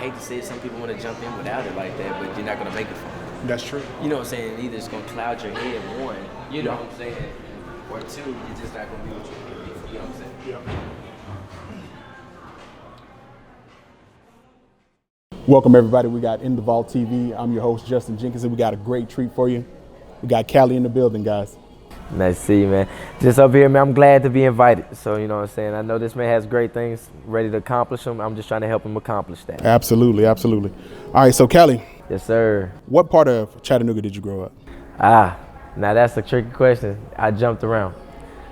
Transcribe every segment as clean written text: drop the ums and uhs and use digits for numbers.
hate to say it, some people want to jump in without it like that, but you're not gonna make it fun. That's true. You know what I'm saying? Either it's gonna cloud your head, one, you know what I'm saying, or two, you're just not gonna be what you want to be. You know what I'm saying? Yeah. Welcome everybody. We got nTheVault TV. I'm your host Justin Jenkins, and we got a great treat for you. We got Calee in the building, guys. Nice to see you, man. Just up here, man, I'm glad to be invited. So, you know what I'm saying? I know this man has great things ready to accomplish them. I'm just trying to help him accomplish that. Absolutely, absolutely. All right, so Calee. Yes, sir. What part of Chattanooga did you grow up? Now that's a tricky question. I jumped around.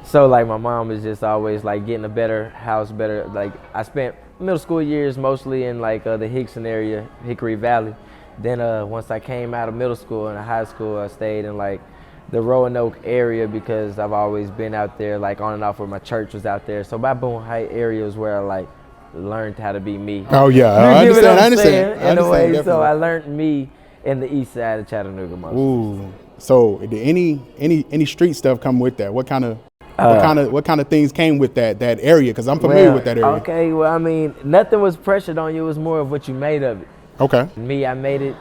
So, like, my mom was just always, like, getting a better house, better. Like, I spent middle school years mostly in, like, the Hickson area, Hickory Valley. Then once I came out of middle school and high school, I stayed in, like, the Roanoke area because I've always been out there, like, on and off where my church was out there. So my Boone Heights area is where I, like, learned how to be me. Oh, yeah. I understand. In a way, so I learned me in the east side of Chattanooga mostly. Ooh. So did any street stuff come with that? What kind of things came with that area? Because I'm familiar with that area. Okay, well, I mean, nothing was pressured on you. It was more of what you made of it. Okay. Me, I made it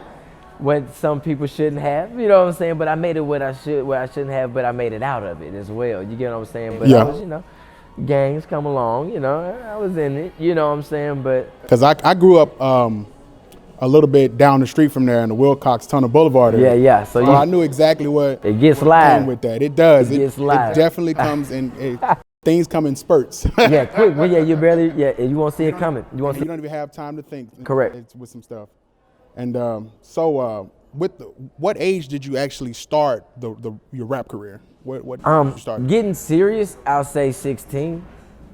what some people shouldn't have, you know what I'm saying? But I made it what I shouldn't have, but I made it out of it as well. You get what I'm saying? But yeah. I was, you know, gangs come along, you know, I was in it, you know what I'm saying? But because I grew up a little bit down the street from there in the Wilcox Tunnel Boulevard area. Yeah. So I knew exactly what it gets live came with that. It does. It gets live. It definitely comes in. Things come in spurts. Yeah, quick. Well, yeah, you won't see it coming. You don't even have time to think. Correct. With some stuff. And what age did you actually start your rap career? What did you start? Getting serious, I'll say 16.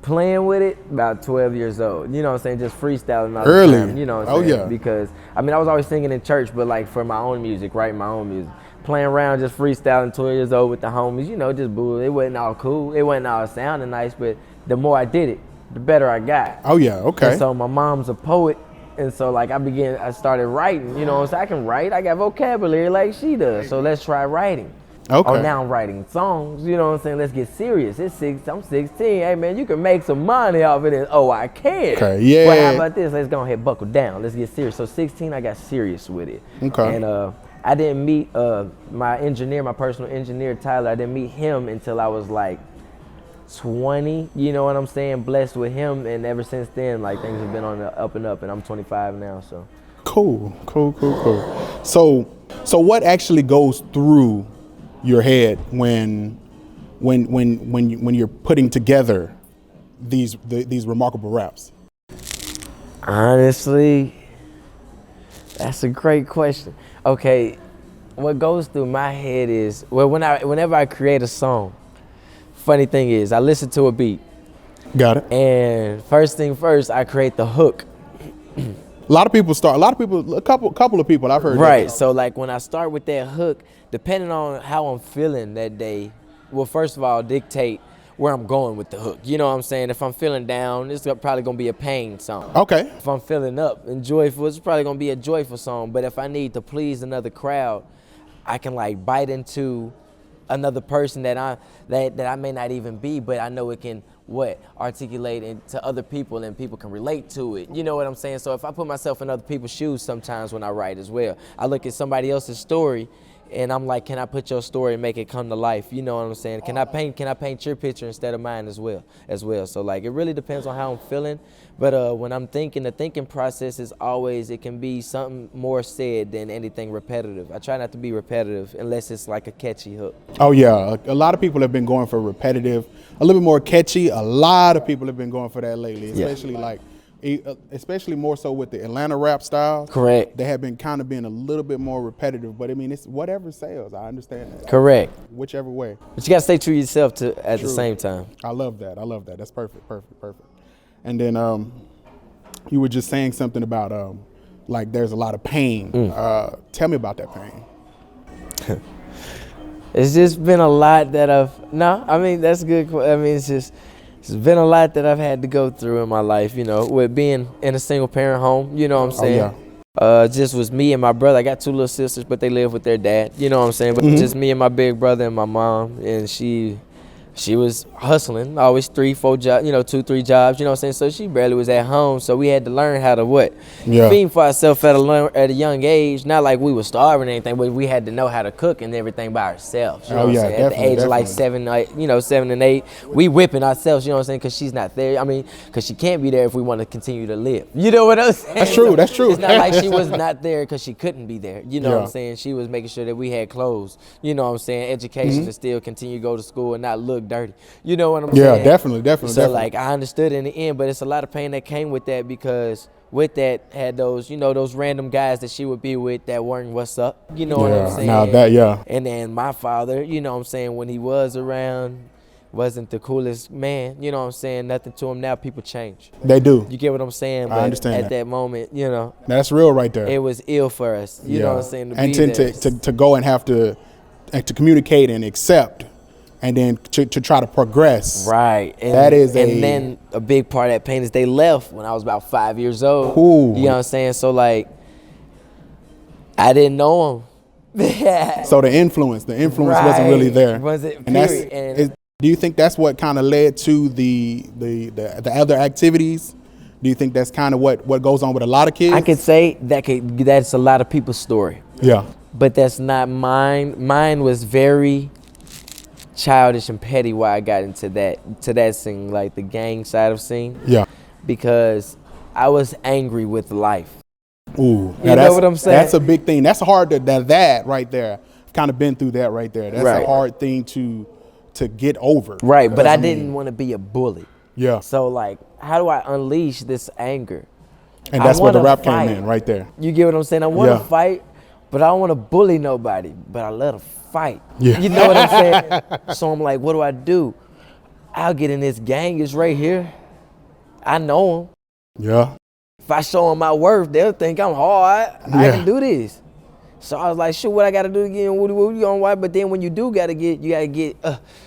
Playing with it, about 12 years old. You know what I'm saying? Just freestyling all early. The time, you know what I'm saying? Oh, yeah. Because, I mean, I was always singing in church, but like for my own music, writing my own music. Playing around, just freestyling 12 years old with the homies, you know, just boo. It wasn't all cool. It wasn't all sounding nice, but the more I did it, the better I got. Oh, yeah, okay. And so my mom's a poet, and so like I started writing, you know, so I can write. I got vocabulary like she does, so let's try writing. Okay. Oh, now I'm writing songs, you know what I'm saying? Let's get serious. I'm 16. Hey, man, you can make some money off of this. Oh, I can. Okay, yeah. Well, how about this? Let's go ahead, buckle down. Let's get serious. So 16, I got serious with it. Okay. And I didn't meet my personal engineer, Tyler. I didn't meet him until I was like 20, you know what I'm saying? Blessed with him, and ever since then, like, things have been on the up and up, and I'm 25 now, so. Cool. So what actually goes through your head when you're putting together these remarkable raps? Honestly, that's a great question. Okay, what goes through my head is, well, whenever I create a song, funny thing is, I listen to a beat. Got it. And first thing first, I create the hook. a couple of people I've heard. Right. So like when I start with that hook, depending on how I'm feeling that day, will first of all dictate where I'm going with the hook. You know what I'm saying? If I'm feeling down, it's probably gonna be a pain song. Okay. If I'm feeling up and joyful, it's probably gonna be a joyful song. But if I need to please another crowd, I can like bite into another person that I may not even be, but I know it can articulate into other people, and people can relate to it. You know what I'm saying? So if I put myself in other people's shoes sometimes when I write as well, I look at somebody else's story and I'm like, can I put your story and make it come to life? You know what I'm saying? Can I paint your picture instead of mine as well? So like, it really depends on how I'm feeling. But when I'm thinking, the thinking process is always, it can be something more said than anything repetitive. I try not to be repetitive unless it's like a catchy hook. Oh yeah, a lot of people have been going for repetitive, a little bit more catchy. A lot of people have been going for that lately, especially more so with the Atlanta rap style. Correct. They have been kind of being a little bit more repetitive, but I mean, it's whatever sells. I understand that. Correct. Whichever way. But you gotta stay true to yourself at the same time. I love that. That's perfect. And then you were just saying something about like there's a lot of pain. Tell me about that pain. It's just been a lot that that's good. I mean, it's been a lot that I've had to go through in my life, you know, with being in a single parent home, you know what I'm saying? Oh, yeah. Just was me and my brother. I got two little sisters, but they live with their dad, you know what I'm saying? But just me and my big brother and my mom, and she she was hustling, always 3, 4 jobs, 2, 3 jobs, you know what I'm saying? So she barely was at home. So we had to learn how to feed for ourselves at a young age. Not like we were starving or anything, but we had to know how to cook and everything by ourselves. You know what I'm saying? At the age of like 7, 7 and 8, we whipping ourselves, you know what I'm saying? Because she's not there. I mean, because she can't be there if we want to continue to live. You know what I'm saying? That's true. That's true. It's not like she was not there because she couldn't be there. You know what I'm saying? She was making sure that we had clothes, you know what I'm saying? Education to still continue to go to school and not look dirty. You know what I'm saying? Yeah, definitely. So like I understood in the end, but it's a lot of pain that came with that because with that had those, those random guys that she would be with that weren't what's up. You know what I'm saying? Now And then my father, you know what I'm saying, when he was around, wasn't the coolest man. You know what I'm saying? Nothing to him now. People change. They do. You get what I'm saying? I understand at that moment, that's real right there. it was ill for us. You know what I'm saying? To go and have to communicate and accept, and then to try to progress. Right. And then a big part of that pain is they left when I was about 5 years old. Ooh. You know what I'm saying? So like, I didn't know them. So the influence wasn't really there. Wasn't, and do you think that's what kind of led to the other activities? Do you think that's kind of what goes on with a lot of kids? I could say that's a lot of people's story. Yeah. But that's not mine. Mine was very childish and petty why I got into that scene, like the gang side of scene. Yeah. Because I was angry with life. Ooh. You know what I'm saying? That's a big thing. That's hard that right there. I've kind of been through that right there. That's a hard thing to get over. Right, but I didn't want to be a bully. Yeah. So like, how do I unleash this anger? And that's where the rap came in right there. You get what I'm saying? I want to fight, but I don't want to bully nobody, but I let them fight. Yeah. You know what I'm saying? So I'm like, what do? I'll get in this gang. It's right here. I know them. Yeah. If I show them my worth, they'll think I'm hard. I can do this. So I was like, shoot, what I gotta do again? Woody woo, you on white? But then when you do you gotta get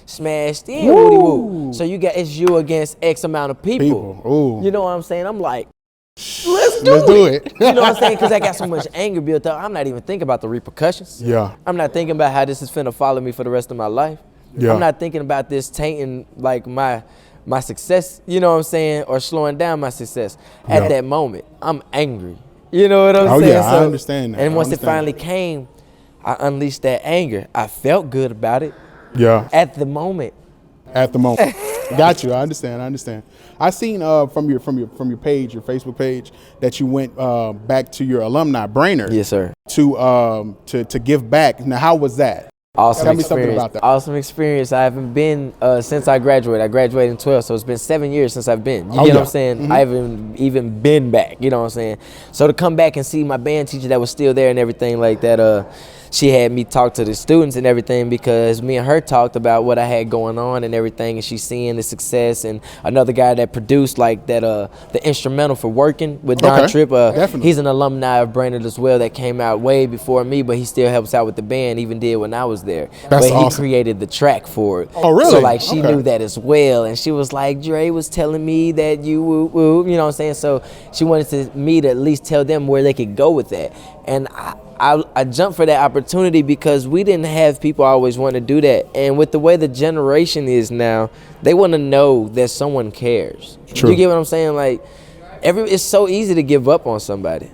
smashed in. Woody woo. So it's you against X amount of people. Ooh. You know what I'm saying? I'm like, let's do it. You know what I'm saying? Because I got so much anger built up. I'm not even thinking about the repercussions. Yeah. I'm not thinking about how this is finna follow me for the rest of my life. Yeah. I'm not thinking about this tainting like my success, you know what I'm saying, or slowing down my success. At that moment, I'm angry. You know what I'm saying? Oh yeah, I understand that. And once it finally came, I unleashed that anger. I felt good about it. Yeah. At the moment. Got you. I understand. I seen from your page, your Facebook page, that you went back to your alumni, Brainerd. Yes, sir. To give back. Now, how was that? Awesome Tell me experience. something about that. Awesome experience. I haven't been since I graduated. I graduated in 12, so it's been 7 years since I've been. You get what I'm saying? Mm-hmm. I haven't even been back. You know what I'm saying? So to come back and see my band teacher that was still there and everything like that, she had me talk to the students and everything because me and her talked about what I had going on and everything, and she's seeing the success. And another guy that produced like that, the instrumental for Workin with Don Tripp. Definitely. He's an alumni of Brainerd as well that came out way before me, but he still helps out with the band, even did when I was there. That's but awesome. He created the track for it. Oh, really? So like she knew that as well, and she was like, Dre was telling me that you woo woo, you know what I'm saying? So she wanted me to at least tell them where they could go with that. And I jumped for that opportunity because we didn't have people always want to do that. And with the way the generation is now, they want to know that someone cares. True. You get what I'm saying? Like, it's so easy to give up on somebody.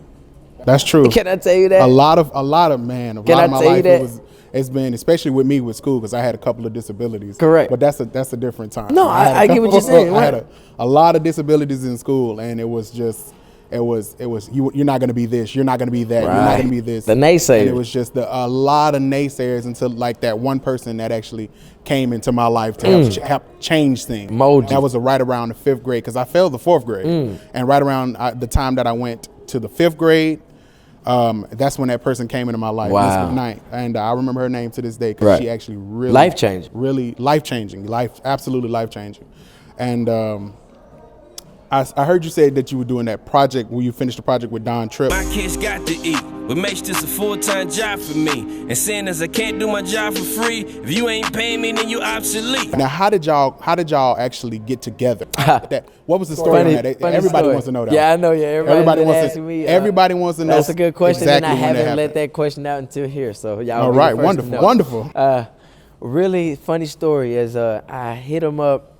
That's true. Can I tell you that? A lot of my life it's been, especially with me with school, because I had a couple of disabilities. Correct. But that's a different time. No, I get what you're saying. I had a lot of disabilities in school, and it was you're not going to be this, you're not going to be that, you're not going to be this. The naysayers. And it was just a lot of naysayers until like that one person that actually came into my life to help change things. Mold you. That was right around the 5th grade, because I failed the 4th grade. And right around the time that I went to the 5th grade, that's when that person came into my life. Wow. Miss McKnight. And I remember her name to this day because she actually really life-changing. Really life-changing. Absolutely life-changing. And I heard you say that you were doing that project when you finished the project with Don Tripp. My kids got to eat, what makes this a full-time job for me. And saying as I can't do my job for free, if you ain't paying me, then you obsolete. Now, how did y'all actually get together? What was the story on that? Everybody wants to know that. Yeah, I know. Yeah, everybody wants to. Everybody wants to know. That's a good question, exactly and I haven't let that question out until here. So y'all. All right, wonderful. really funny story is I hit him up.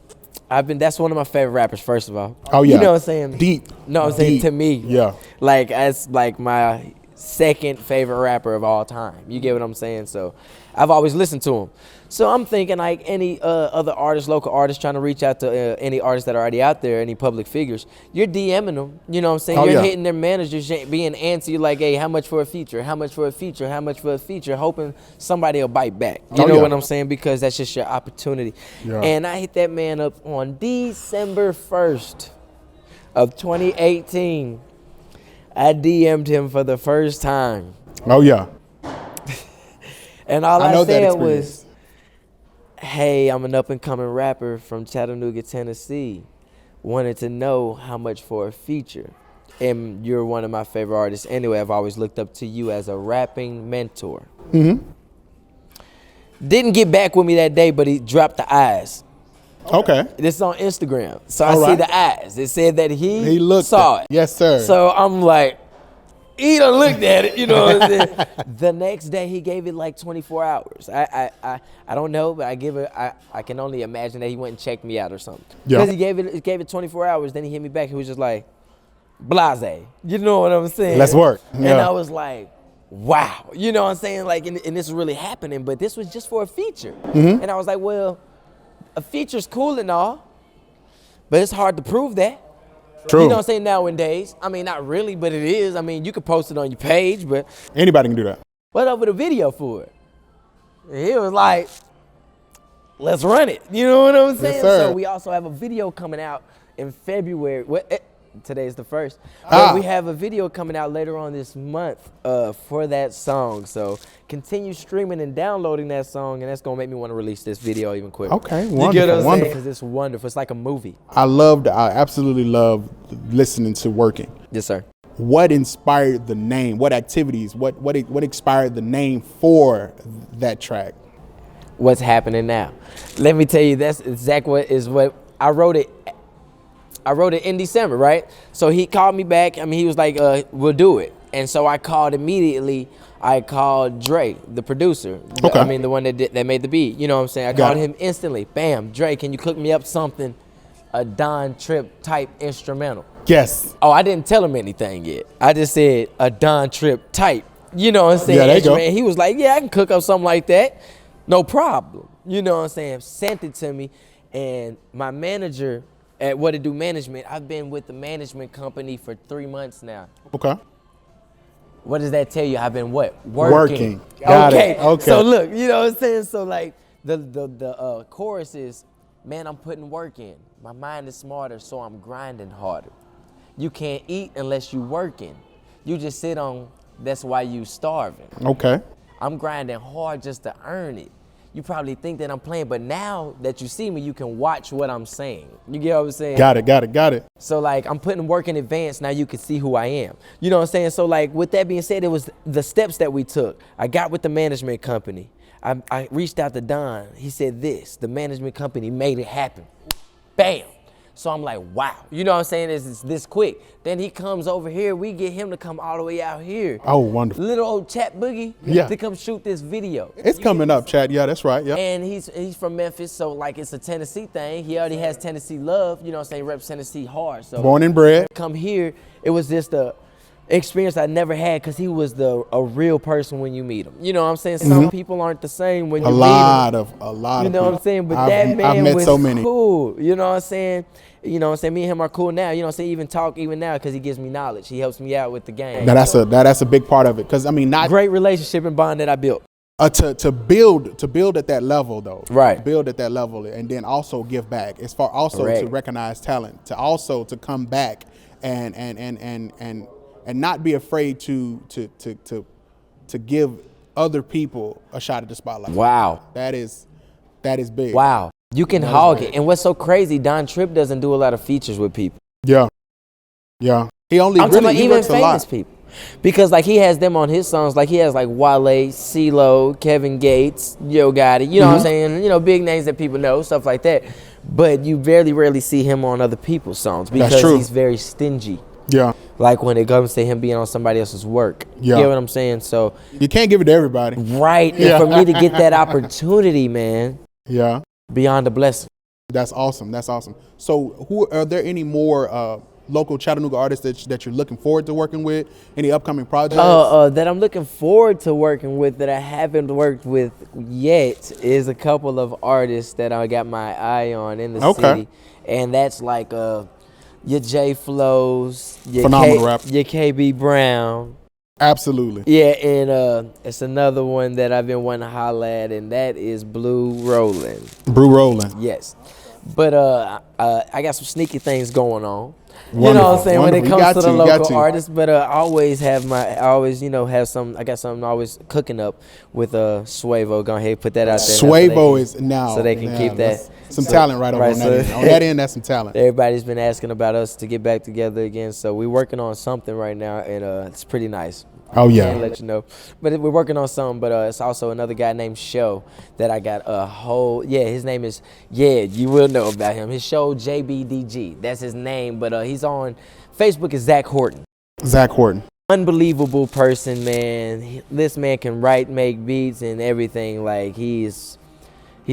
That's one of my favorite rappers, first of all. Oh yeah. You know what I'm saying? Deep. No, I'm saying Deep. to me. Yeah. Like that's like my second favorite rapper of all time. You get what I'm saying? So I've always listened to him. So I'm thinking like any other artist, local artist trying to reach out to any artists that are already out there, any public figures, you're DMing them. You know what I'm saying? Oh, you're yeah. hitting their managers, being antsy like, hey, how much for a feature? How much for a feature? How much for a feature? Hoping somebody will bite back. You Oh, know yeah. what I'm saying? Because that's just your opportunity. Yeah. And I hit that man up on December 1st of 2018. I DM'd him for the first time. Oh yeah. And all I I know that said experience. was, hey, I'm an up-and-coming rapper from Chattanooga, Tennessee. Wanted to know how much for a feature. And you're one of my favorite artists anyway. I've always looked up to you as a rapping mentor. Mm-hmm. Didn't get back with me that day, but he dropped the eyes. Okay. This is on Instagram. So I All see right. the eyes. It said that he looked saw at it. Yes, sir. So I'm like, he done looked at it, you know what I'm saying? The next day he gave it like 24 hours. I don't know, but I can only imagine that he went and checked me out or something. Yeah. Because he gave it 24 hours, then he hit me back. He was just like, blase. You know what I'm saying? Let's work. And Yeah. I was like, wow. You know what I'm saying? Like, and this is really happening, but this was just for a feature. Mm-hmm. And I was like, well, a feature's cool and all, but it's hard to prove that. True. You know what I'm saying, nowadays? I mean, not really, but it is. I mean, you could post it on your page, but Anybody can do that. what up with a video for it? And he was like, let's run it. You know what I'm saying? sir. So we also have a video coming out in February. Today's the 1st. Ah. We have a video coming out later on this month for that song. So continue streaming and downloading that song, and that's going to make me want to release this video even quicker. Okay, You get what I'm saying? wonderful. Because it's wonderful. It's like a movie. I absolutely love listening to Workin. Yes, sir. What inspired the name? What activities? What inspired the name for that track? What's happening now? Let me tell you, that's exactly what I wrote it. I wrote it in December, right? So he called me back. I mean, he was like, we'll do it. And so I called immediately. I called Dre, the producer. Okay. I mean, the one that made the beat. You know what I'm saying? I Got called it. him instantly. Bam, Dre, can you cook me up something, a Don Tripp type instrumental? Yes. Oh, I didn't tell him anything yet. I just said a Don Tripp type. You know what I'm saying? Yeah, there you go. And he was like, yeah, I can cook up something like that. No problem. You know what I'm saying? Sent it to me. And my manager at What It Do Management, I've been with the management company for 3 months now. Okay. What does that tell you? I've been what? Working. Got it. Okay. So look, you know what I'm saying? So like the chorus is, man, I'm putting work in. My mind is smarter, so I'm grinding harder. You can't eat unless you working. You just sit on, that's why you starving. Okay. I'm grinding hard just to earn it. You probably think that I'm playing, but now that you see me, you can watch what I'm saying. You get what I'm saying? Got it. So like I'm putting work in advance, now you can see who I am. You know what I'm saying? So like with that being said, it was the steps that we took. I got with the management company. I reached out to Don. He said this, the management company made it happen. Bam. So I'm like, wow. You know what I'm saying? It's this quick. Then he comes over here. We get him to come all the way out here. Oh, wonderful. Little old Chat Boogie Yeah. to come shoot this video. It's coming up, Chad. Yeah, that's right. Yeah. And he's from Memphis, so like it's a Tennessee thing. He already has Tennessee love, you know what I'm saying? Reps Tennessee hard. So Born and bred. come here, it was just a experience I never had because he was a real person when you meet him. You know what I'm saying? Some people aren't the same when you A meet lot them. of You know what I'm people. saying? But I've that man met was so many. cool. You know what I'm saying? You know what I'm saying? Me and him are cool now. You know what I'm saying? Even talk even now because he gives me knowledge. He helps me out with the game. Now that's a big part of it. Because I mean, not Great relationship and bond that I built. to build at that level though. Right. Build at that level and then also give back. As far also Correct. to recognize talent, to come back and not be afraid to give other people a shot at the spotlight. Wow. That is big. Wow. You can hog it. And what's so crazy, Don Tripp doesn't do a lot of features with people. Yeah. Yeah. He only I'm talking really about he even works a famous lot. people. Because like he has them on his songs, like he has like Wale, CeeLo, Kevin Gates, Yo Gotti, you know what I'm saying? You know, big names that people know, stuff like that. But you rarely see him on other people's songs because true. he's very stingy. Yeah. like when it comes to him being on somebody else's work. Yeah. You know what I'm saying? So You can't give it to everybody. right, Yeah. and for me to get that opportunity, man, Yeah. beyond a blessing. That's awesome. That's awesome. So, who are there any more local Chattanooga artists that you're looking forward to working with? Any upcoming projects? That I'm looking forward to working with that I haven't worked with yet is a couple of artists that I got my eye on in the city, and that's like your J Flows, your Phenomenal rapper. your KB Brown. Absolutely. Yeah, and it's another one that I've been wanting to holla at, and that is Blu Rollxn. Blu Rollxn. Yes. But I got some sneaky things going on. Wonderful, You know what I'm saying, when it wonderful. comes to the You got local to. artists. But I always have have some. I got something always cooking up with Swayyvo. Go ahead, put that out there. Swayyvo is now. so they can keep that. that's some talent right over on that end. On that end, that's some talent. Everybody's been asking about us to get back together again, so we're working on something right now, and it's pretty nice. Oh, yeah. Can't let you know, but we're working on something. But it's also another guy named Show that I got a whole. Yeah, his name is. Yeah, you will know about him. His show JBDG. That's his name, but he's on Facebook. Is Zach Horton. Zach Horton. Unbelievable person, man. This man can write, make beats, and everything. Like he's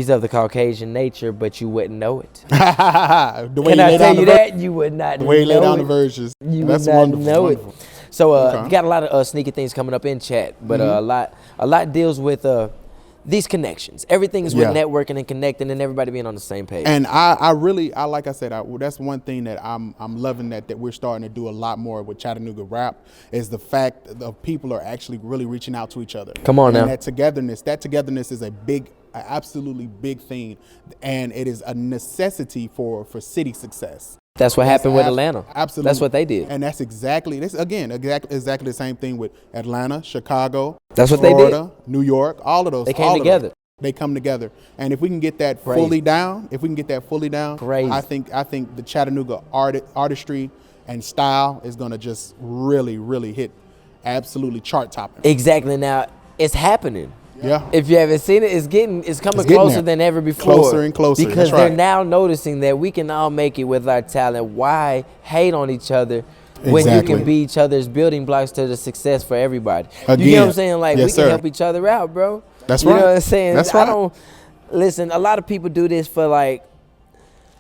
of the Caucasian nature, but you wouldn't know it. The way Can he I lay tell down you the that? You would not The way he lay know down it. the verses. You That's would not wonderful. know Wonderful. it. So Okay. we got a lot of sneaky things coming up in chat, but a lot deals with these connections. Everything is with Yeah. networking and connecting and everybody being on the same page. And I really, like I said, that's one thing that I'm loving that we're starting to do a lot more with Chattanooga rap is the fact that people are actually really reaching out to each other. Come on and now. That togetherness is a absolutely big thing, and it is a necessity for city success. That's what happened with Ab- Atlanta. Absolutely. That's what they did. And that's exactly the same thing with Atlanta, Chicago, That's what they did. Florida, New York, all of those. They came all of together. those. They come together. And if we can get that Crazy. fully down, Crazy. I think the Chattanooga artistry and style is going to just really, really hit absolutely chart topping. Exactly. Now it's happening. Yeah. If you haven't seen it, it's coming getting closer there. than ever before. Closer and closer. Because That's right. they're now noticing that we can all make it with our talent. Why hate on each other when you Exactly. can be each other's building blocks to the success for everybody? You Again. know what I'm saying? Like Yes, we can sir. help each other out, bro. That's You right. know what I'm saying? That's I right. don't listen. A lot of people do this for like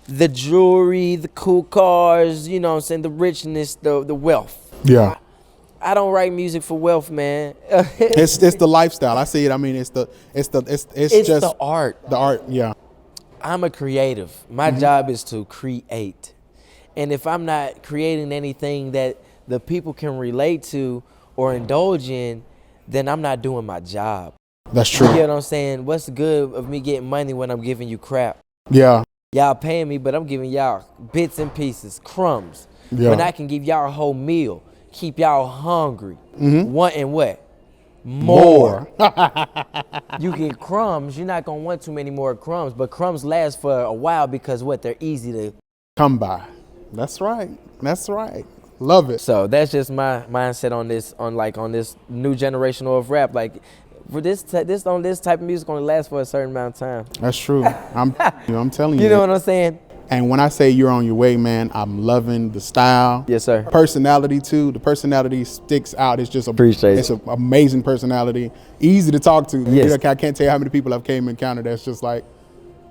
the jewelry, the cool cars. You know what I'm saying? The richness, the wealth. Yeah. I don't write music for wealth, man. It's the lifestyle. I see it. I mean, it's just the art. The art. Yeah. I'm a creative. My job is to create. And if I'm not creating anything that the people can relate to or indulge in, then I'm not doing my job. That's true. You know what I'm saying? What's the good of me getting money when I'm giving you crap? Yeah. Y'all paying me, but I'm giving y'all bits and pieces, crumbs. Yeah. When I can give y'all a whole meal, keep y'all hungry, wanting what? More. You get crumbs, you're not gonna want too many more crumbs, but crumbs last for a while because what? They're easy to. Come by. That's right. That's right. Love it. So that's just my mindset on this new generation of rap. Like, for this type of music gonna last for a certain amount of time. That's true. I'm telling you. You know what I'm saying? And when I say you're on your way, man, I'm loving the style. Yes, sir. Personality too. The personality sticks out. It's just Appreciate it's it. an amazing personality. Easy to talk to. Yes. I can't tell you how many people I've came and encountered that's just like,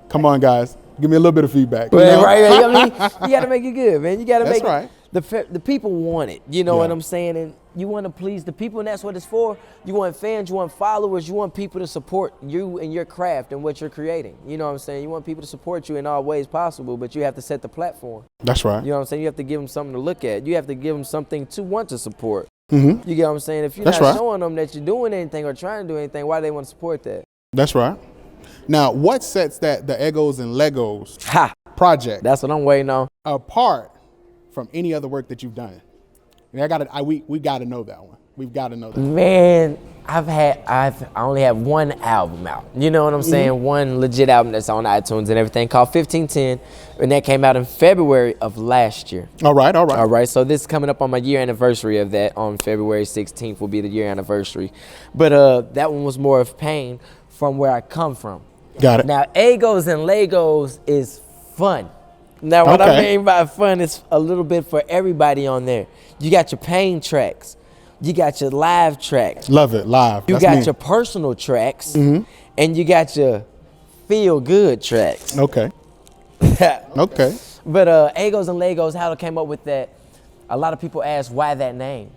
come on, guys, give me a little bit of feedback. Right, you know? right. I mean, you gotta make it good, man. You gotta That's make right. it. The people want it. You know Yeah. what I'm saying? And you want to please the people, and that's what it's for. You want fans, you want followers, you want people to support you and your craft and what you're creating. You know what I'm saying? You want people to support you in all ways possible, but you have to set the platform. That's right. You know what I'm saying? You have to give them something to look at. You have to give them something to want to support. Mm-hmm. You get what I'm saying? If you're That's not right. showing them that you're doing anything or trying to do anything, why do they want to support that? That's right. Now, what sets the Eggos and Legos Ha! project That's what I'm waiting on. apart from any other work that you've done? And we got to know that one. We've got to know that. Man, I only have one album out. You know what I'm saying? One legit album that's on iTunes and everything called 1510, and that came out in February of last year. All right. All right, so this is coming up on my year anniversary of that. On February 16th will be the year anniversary. But that one was more of pain from where I come from. Got it. Now, Eggos and Legos is fun. Now, what I Okay. mean by fun is a little bit for everybody on there. You got your pain tracks. You got your live tracks. Love it, live. You That's got me. your personal tracks. And you got your feel good tracks. Okay. Okay. But Eggos and Legos, how it came up with that, a lot of people ask why that name.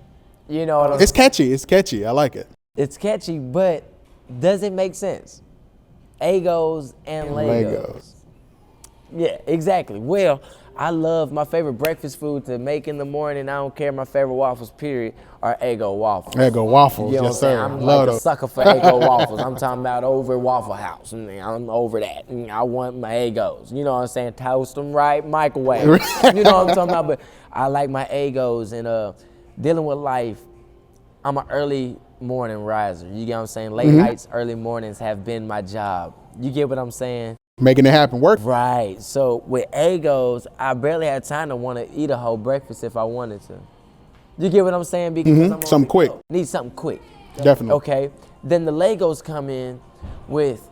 You know what I'm It's catchy. It's catchy. I like it. It's catchy, but does it make sense? Eggos and Legos. Yeah, exactly. Well, I love my favorite breakfast food to make in the morning. I don't care. My favorite waffles, period, are Eggo waffles. Eggo waffles. You know Yes, what I'm saying? sir. I'm Love like a those. sucker for Eggo waffles. I'm talking about over Waffle House. I'm over that. I want my Eggos. You know what I'm saying? Toast them right, microwave. You know what I'm talking about? But I like my Eggos, and dealing with life, I'm an early morning riser. You get what I'm saying? Late nights, early mornings have been my job. You get what I'm saying? Making it happen. Work. Right. So with Eggos, I barely had time to want to eat a whole breakfast if I wanted to. You get what I'm saying? Because I'm on Something the quick. go. Need something quick. Definitely. Okay. Then the Legos come in with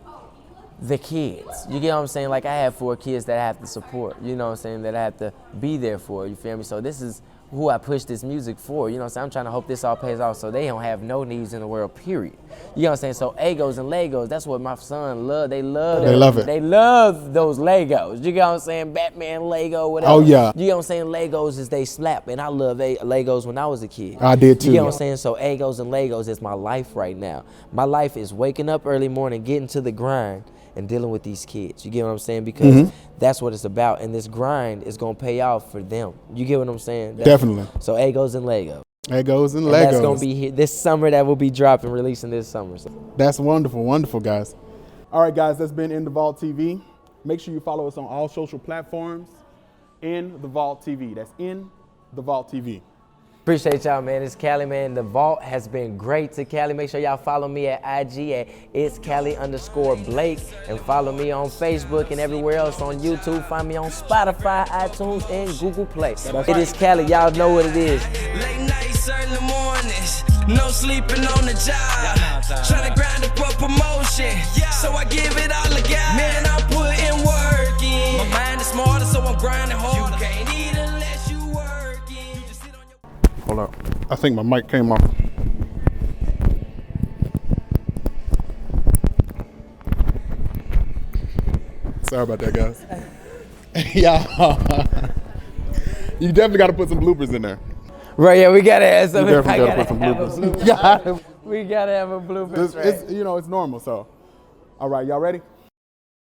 the kids. You get what I'm saying? Like I have 4 kids that I have to support. You know what I'm saying? That I have to be there for. You feel me? So this is who I push this music for. You know what I'm saying? I'm trying to hope this all pays off so they don't have no needs in the world, period. You know what I'm saying? So Eggos and Legos, that's what my son love. They love They love it. They love those Legos. You get what I'm saying? Batman, Lego, whatever. Oh, yeah. You get what I'm saying? Legos is they slap. And I love Legos when I was a kid. I did too. You get what I'm saying? So Eggos and Legos is my life right now. My life is waking up early morning, getting to the grind, and dealing with these kids. You get what I'm saying? Because that's what it's about. And this grind is going to pay off for them. You get what I'm saying? Definitely. So Eggos and Legos. Eggos and And Legos. that's going to be here this summer. That will be dropping, releasing this summer. So. That's wonderful, wonderful, guys. All right, guys, that's been nTheVault TV. Make sure you follow us on all social platforms. nTheVault TV. That's nTheVault TV. Appreciate y'all, man. It's Calee, man. The Vault has been great to Calee. Make sure y'all follow me at IG at it's Calee_Blake, and follow me on Facebook and everywhere else on YouTube. Find me on Spotify, iTunes, and Google Play. It is Calee. Y'all know what it is. Late nights, early mornings, no sleeping on the job. Trying to grind up a promotion, so I give it all I got. Man, I put in work in. My mind is smarter, so I'm grinding harder. You can't eat unless you working. You just sit on your... Hold up. I think my mic came off. Sorry about that, guys. Y'all, you definitely got to put some bloopers in there. Right, yeah, we gotta have some. You definitely I got to put some have a bloopers. blooper. We gotta have a blooper. It's, you know, it's normal, so. All right, y'all ready?